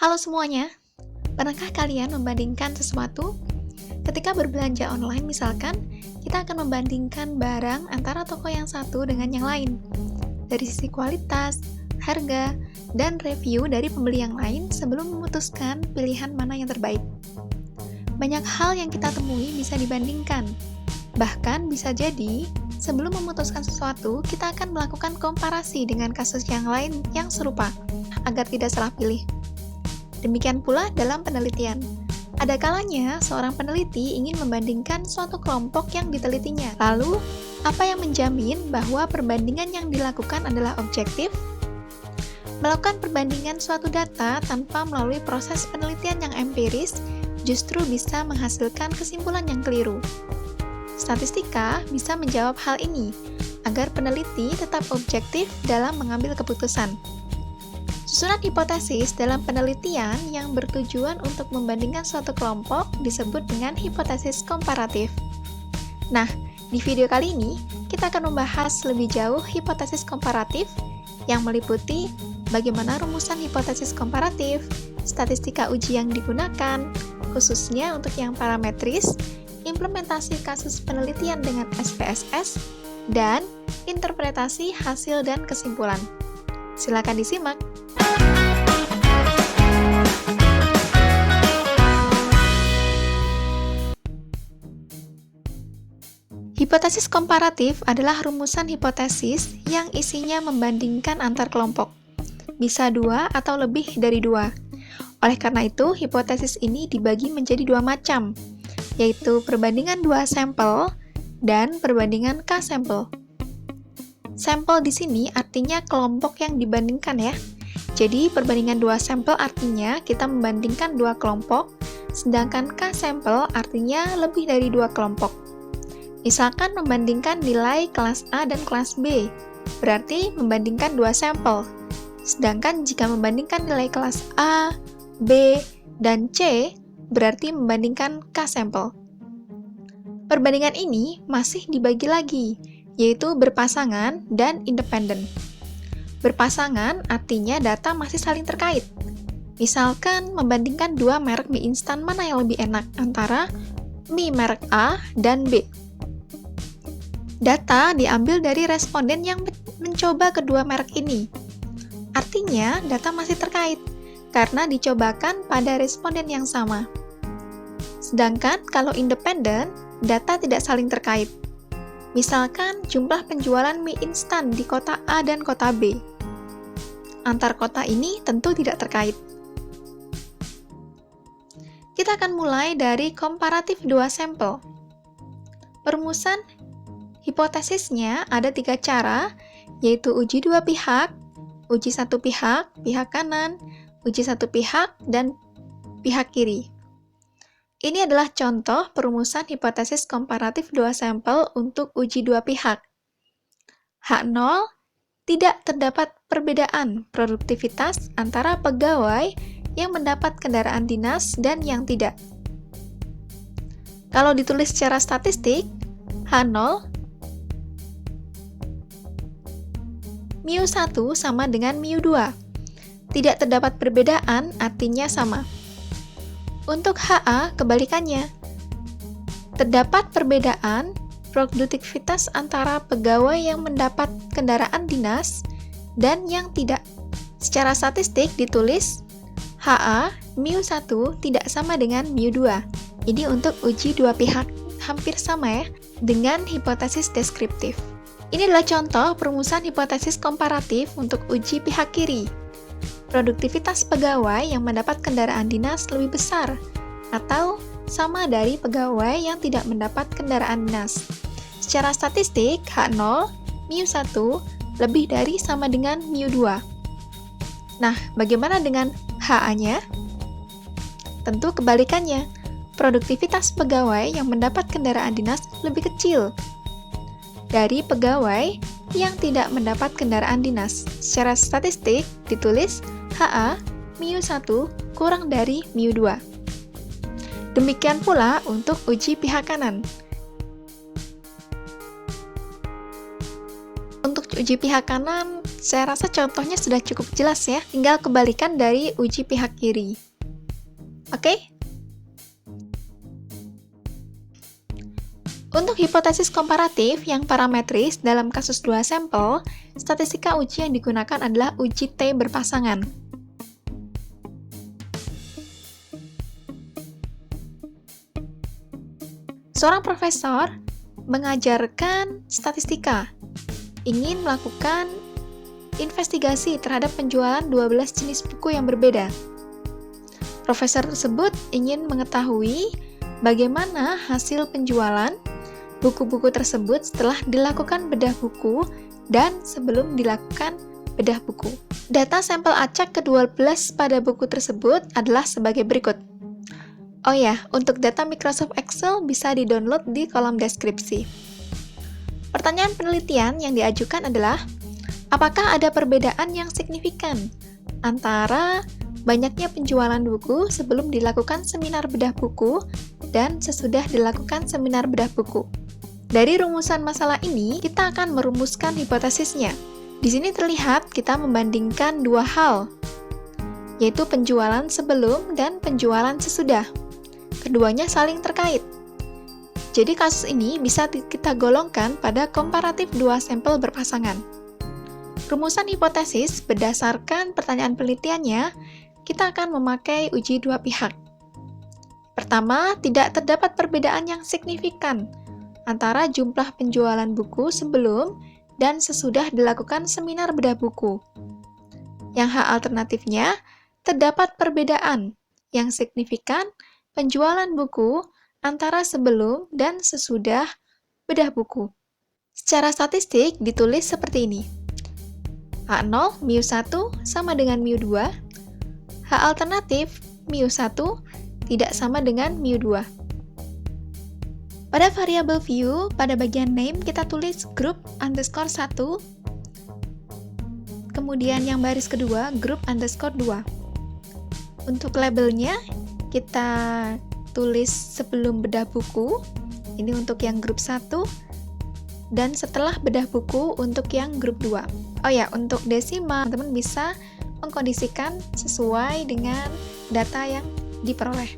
Halo semuanya, pernahkah kalian membandingkan sesuatu? Ketika berbelanja online misalkan, kita akan membandingkan barang antara toko yang satu dengan yang lain. Dari sisi kualitas, harga, dan review dari pembeli yang lain sebelum memutuskan pilihan mana yang terbaik. Banyak hal yang kita temui bisa dibandingkan. Bahkan bisa jadi, sebelum memutuskan sesuatu, kita akan melakukan komparasi dengan kasus yang lain yang serupa, agar tidak salah pilih. Demikian pula dalam penelitian. Ada kalanya seorang peneliti ingin membandingkan suatu kelompok yang ditelitinya. Lalu, apa yang menjamin bahwa perbandingan yang dilakukan adalah objektif? Melakukan perbandingan suatu data tanpa melalui proses penelitian yang empiris justru bisa menghasilkan kesimpulan yang keliru. Statistika bisa menjawab hal ini, agar peneliti tetap objektif dalam mengambil keputusan. Susunan hipotesis dalam penelitian yang bertujuan untuk membandingkan suatu kelompok disebut dengan hipotesis komparatif. Nah, di video kali ini, kita akan membahas lebih jauh hipotesis komparatif yang meliputi bagaimana rumusan hipotesis komparatif, statistika uji yang digunakan, khususnya untuk yang parametris, implementasi kasus penelitian dengan SPSS, dan interpretasi hasil dan kesimpulan. Silakan disimak. Hipotesis komparatif adalah rumusan hipotesis yang isinya membandingkan antar kelompok. Bisa dua atau lebih dari dua. Oleh karena itu, hipotesis ini dibagi menjadi dua macam, yaitu perbandingan dua sampel dan perbandingan K-sampel. Sampel di sini artinya kelompok yang dibandingkan ya. Jadi, perbandingan dua sampel artinya kita membandingkan dua kelompok, sedangkan K-sampel artinya lebih dari dua kelompok. Misalkan membandingkan nilai kelas A dan kelas B, berarti membandingkan dua sampel. Sedangkan jika membandingkan nilai kelas A, B, dan C, berarti membandingkan K-sampel. Perbandingan ini masih dibagi lagi, yaitu berpasangan dan independen. Berpasangan artinya data masih saling terkait. Misalkan membandingkan dua merek mie instan mana yang lebih enak antara mie merek A dan B. Data diambil dari responden yang mencoba kedua merek ini. Artinya, data masih terkait, karena dicobakan pada responden yang sama. Sedangkan kalau independen, data tidak saling terkait. Misalkan jumlah penjualan mie instan di kota A dan kota B. Antar kota ini tentu tidak terkait. Kita akan mulai dari komparatif dua sampel. Perumusan hipotesisnya ada tiga cara, yaitu uji dua pihak, uji satu pihak, pihak kanan, uji satu pihak, dan pihak kiri. Ini adalah contoh perumusan hipotesis komparatif dua sampel untuk uji dua pihak. H0, tidak terdapat perbedaan produktivitas antara pegawai yang mendapat kendaraan dinas dan yang tidak. Kalau ditulis secara statistik, H0 μ1 sama dengan μ2. Tidak terdapat perbedaan artinya sama. Untuk HA kebalikannya. Terdapat perbedaan produktivitas antara pegawai yang mendapat kendaraan dinas dan yang tidak. Secara statistik ditulis HA μ1 tidak sama dengan μ2. Ini untuk uji dua pihak. Hampir sama ya dengan hipotesis deskriptif. Ini adalah contoh perumusan hipotesis komparatif untuk uji pihak kiri. Produktivitas pegawai yang mendapat kendaraan dinas lebih besar atau sama dari pegawai yang tidak mendapat kendaraan dinas. Secara statistik, H0, μ1 lebih dari sama dengan μ2. Nah, bagaimana dengan HA-nya? Tentu kebalikannya. Produktivitas pegawai yang mendapat kendaraan dinas lebih kecil dari pegawai yang tidak mendapat kendaraan dinas. Secara statistik ditulis HA μ1 kurang dari μ2. Demikian pula untuk uji pihak kanan. Untuk uji pihak kanan Saya rasa contohnya sudah cukup jelas ya, tinggal kebalikan dari uji pihak kiri. Oke? Untuk hipotesis komparatif yang parametris dalam kasus 2 sampel, statistika uji yang digunakan adalah uji T berpasangan. Seorang profesor mengajarkan statistika, ingin melakukan investigasi terhadap penjualan 12 jenis buku yang berbeda. Profesor tersebut ingin mengetahui bagaimana hasil penjualan buku-buku tersebut setelah dilakukan bedah buku dan sebelum dilakukan bedah buku. Data sampel acak ke-12 pada buku tersebut adalah sebagai berikut. Oh ya, untuk data Microsoft Excel bisa di-download di kolom deskripsi. Pertanyaan penelitian yang diajukan adalah, apakah ada perbedaan yang signifikan antara banyaknya penjualan buku sebelum dilakukan seminar bedah buku dan sesudah dilakukan seminar bedah buku? Dari rumusan masalah ini, kita akan merumuskan hipotesisnya. Di sini terlihat kita membandingkan dua hal, yaitu penjualan sebelum dan penjualan sesudah. Keduanya saling terkait. Jadi kasus ini bisa kita golongkan pada komparatif dua sampel berpasangan. Rumusan hipotesis berdasarkan pertanyaan penelitiannya, kita akan memakai uji dua pihak. Pertama, tidak terdapat perbedaan yang signifikan antara jumlah penjualan buku sebelum dan sesudah dilakukan seminar bedah buku. Yang H alternatifnya, terdapat perbedaan yang signifikan penjualan buku antara sebelum dan sesudah bedah buku. Secara statistik ditulis seperti ini. H0 mu1 sama dengan mu2. H alternatif mu1 tidak sama dengan mu2. Pada variabel view, pada bagian name kita tulis group underscore 1. Kemudian yang baris kedua, group underscore 2. Untuk labelnya, kita tulis sebelum bedah buku, ini untuk yang grup 1, dan setelah bedah buku untuk yang grup 2. Oh ya, untuk desimal, teman-teman bisa mengkondisikan sesuai dengan data yang diperoleh.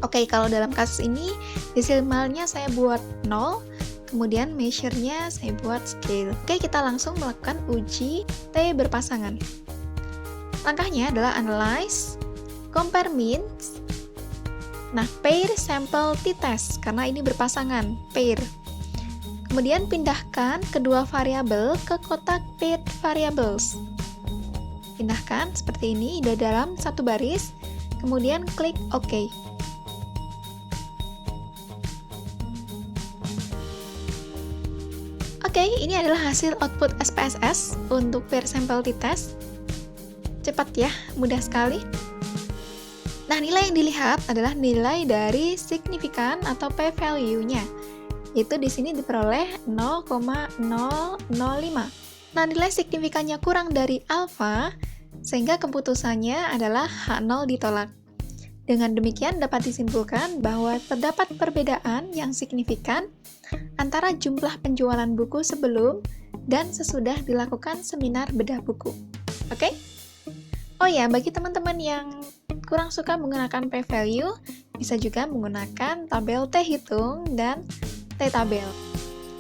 Oke, kalau dalam kasus ini, desimalnya saya buat 0, kemudian measure-nya saya buat scale. Oke, kita langsung melakukan uji T berpasangan. Langkahnya adalah analyze, compare means, nah pair sample t-test, karena ini berpasangan, pair. Kemudian pindahkan kedua variabel ke kotak paired variables. Pindahkan seperti ini, di dalam satu baris, kemudian klik OK. Oke, ini adalah hasil output SPSS untuk pair sample t-test. Cepat ya, mudah sekali. Nah, nilai yang dilihat adalah nilai dari signifikan atau p-value-nya, yaitu di sini diperoleh 0,005. Nah, nilai signifikannya kurang dari alfa, sehingga keputusannya adalah H0 ditolak. Dengan demikian dapat disimpulkan bahwa terdapat perbedaan yang signifikan antara jumlah penjualan buku sebelum dan sesudah dilakukan seminar bedah buku. Oke? Oh ya, bagi teman-teman yang kurang suka menggunakan p-value, bisa juga menggunakan tabel T-hitung dan T-tabel.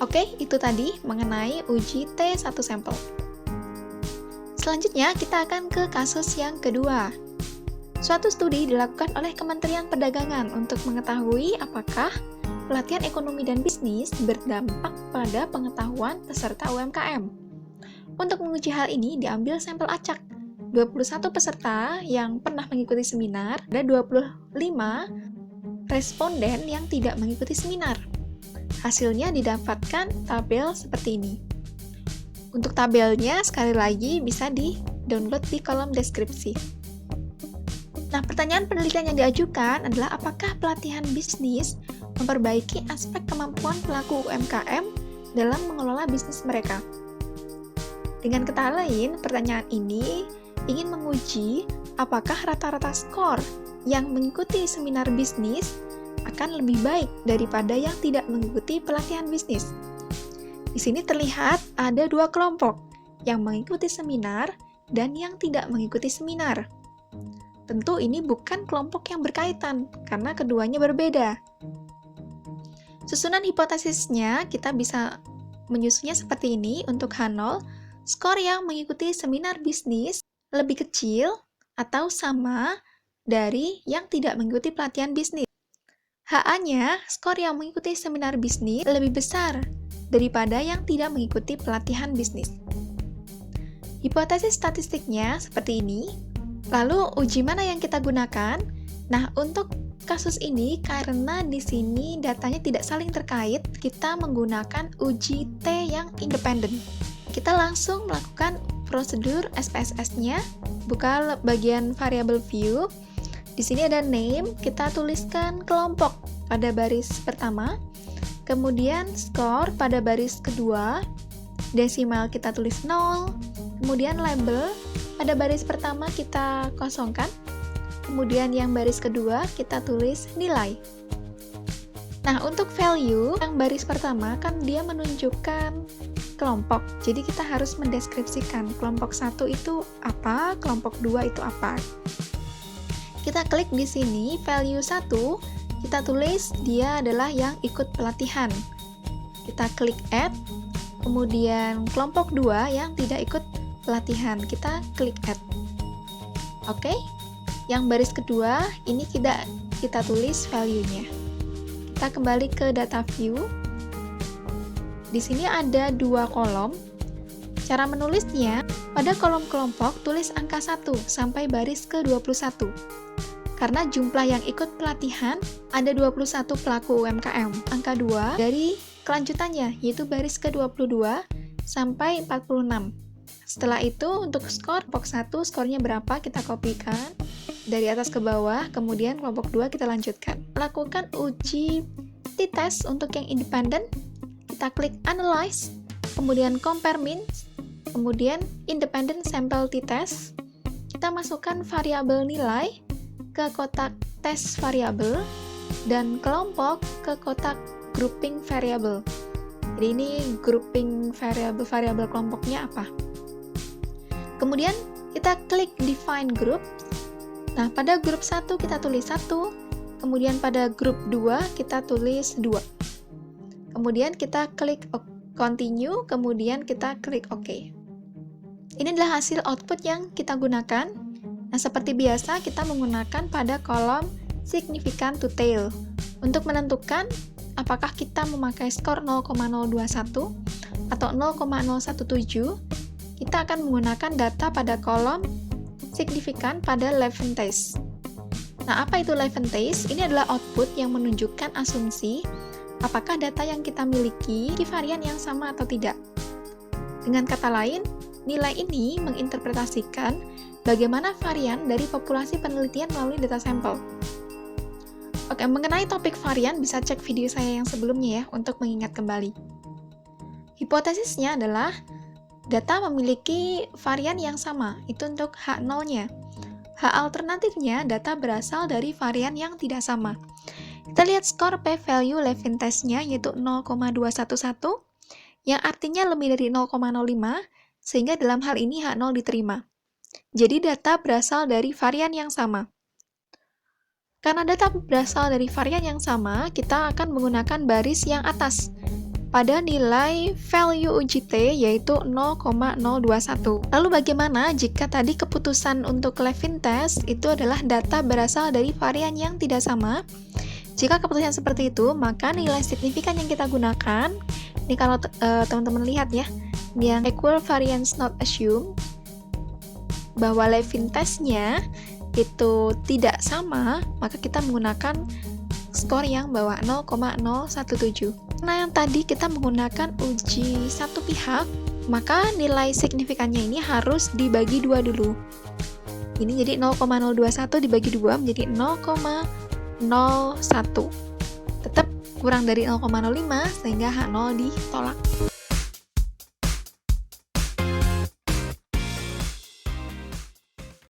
Oke, itu tadi mengenai uji T1 sampel. Selanjutnya, kita akan ke kasus yang kedua. Suatu studi dilakukan oleh Kementerian Perdagangan untuk mengetahui apakah pelatihan ekonomi dan bisnis berdampak pada pengetahuan peserta UMKM. Untuk menguji hal ini, diambil sampel acak. 21 peserta yang pernah mengikuti seminar, ada 25 responden yang tidak mengikuti seminar. Hasilnya didapatkan tabel seperti ini. Untuk tabelnya, sekali lagi bisa di-download di kolom deskripsi. Nah, pertanyaan penelitian yang diajukan adalah apakah pelatihan bisnis memperbaiki aspek kemampuan pelaku UMKM dalam mengelola bisnis mereka. Dengan kata lain, pertanyaan ini ingin menguji apakah rata-rata skor yang mengikuti seminar bisnis akan lebih baik daripada yang tidak mengikuti pelatihan bisnis. Di sini terlihat ada dua kelompok. yang mengikuti seminar dan yang tidak mengikuti seminar. Tentu ini bukan kelompok yang berkaitan, karena keduanya berbeda. Susunan hipotesisnya kita bisa menyusunnya seperti ini. Untuk H0, skor yang mengikuti seminar bisnis lebih kecil atau sama dari yang tidak mengikuti pelatihan bisnis. HA-nya, skor yang mengikuti seminar bisnis lebih besar daripada yang tidak mengikuti pelatihan bisnis. Hipotesis statistiknya seperti ini. Lalu uji mana yang kita gunakan? Nah, untuk kasus ini karena di sini datanya tidak saling terkait, kita menggunakan uji T yang independen. Kita langsung melakukan prosedur SPSS-nya. Buka bagian variable view. Di sini ada name, kita tuliskan kelompok pada baris pertama. Kemudian skor pada baris kedua. Desimal kita tulis 0. Kemudian label, pada baris pertama kita kosongkan, kemudian yang baris kedua kita tulis nilai. Nah, untuk value, yang baris pertama kan dia menunjukkan kelompok, jadi kita harus mendeskripsikan kelompok 1 itu apa, kelompok 2 itu apa. Kita klik di sini, value 1, kita tulis dia adalah yang ikut pelatihan. Kita klik add, kemudian kelompok 2 yang tidak ikut pelatihan, kita klik add. Oke, yang baris kedua ini kita tulis value-nya. Kita kembali ke data view. Di sini ada 2 kolom. Cara menulisnya, pada kolom kelompok tulis angka 1 sampai baris ke 21. Karena jumlah yang ikut pelatihan ada 21 pelaku UMKM. Angka 2 dari kelanjutannya yaitu baris ke 22 sampai 46. Setelah itu, untuk skor kelompok 1, skornya berapa, kita kopikan dari atas ke bawah, kemudian kelompok 2 kita lanjutkan. Lakukan uji t-test untuk yang independen, kita klik Analyze, kemudian Compare Means, kemudian Independent Sample t-test, kita masukkan variabel nilai ke kotak tes variabel, dan kelompok ke kotak grouping variable. Jadi ini grouping variabel kelompoknya apa? Kemudian kita klik Define Group. Nah, pada grup 1 kita tulis 1, kemudian pada grup 2 kita tulis 2. Kemudian kita klik Continue, kemudian kita klik OK. Ini adalah hasil output yang kita gunakan. Nah, seperti biasa kita menggunakan pada kolom Significant to Tail untuk menentukan apakah kita memakai skor 0,021 atau 0,017. Kita akan menggunakan data pada kolom signifikan pada Leventhase. Nah, apa itu Leventhase? Ini adalah output yang menunjukkan asumsi apakah data yang kita miliki varian yang sama atau tidak. Dengan kata lain, nilai ini menginterpretasikan bagaimana varian dari populasi penelitian melalui data sampel. Oke, mengenai topik varian bisa cek video saya yang sebelumnya ya untuk mengingat kembali. Hipotesisnya adalah data memiliki varian yang sama, itu untuk H0-nya. H alternatifnya, data berasal dari varian yang tidak sama. Kita lihat skor p-value Leventhase-nya, yaitu 0,211, yang artinya lebih dari 0,05, sehingga dalam hal ini H0 diterima. Jadi data berasal dari varian yang sama. Karena data berasal dari varian yang sama, kita akan menggunakan baris yang atas pada nilai value uji T yaitu 0,021. Lalu bagaimana jika tadi keputusan untuk Leventhase itu adalah data berasal dari varian yang tidak sama? Jika keputusan seperti itu, maka nilai signifikan yang kita gunakan, ini kalau teman-teman lihat ya, yang equal variance not assumed, bahwa Leventhase-nya itu tidak sama, maka kita menggunakan skor yang bawah 0,017. Karena yang tadi kita menggunakan uji satu pihak, maka nilai signifikannya ini harus dibagi 2 dulu. Ini jadi 0,021 dibagi 2 menjadi 0,01. Tetap kurang dari 0,05 sehingga H0 ditolak.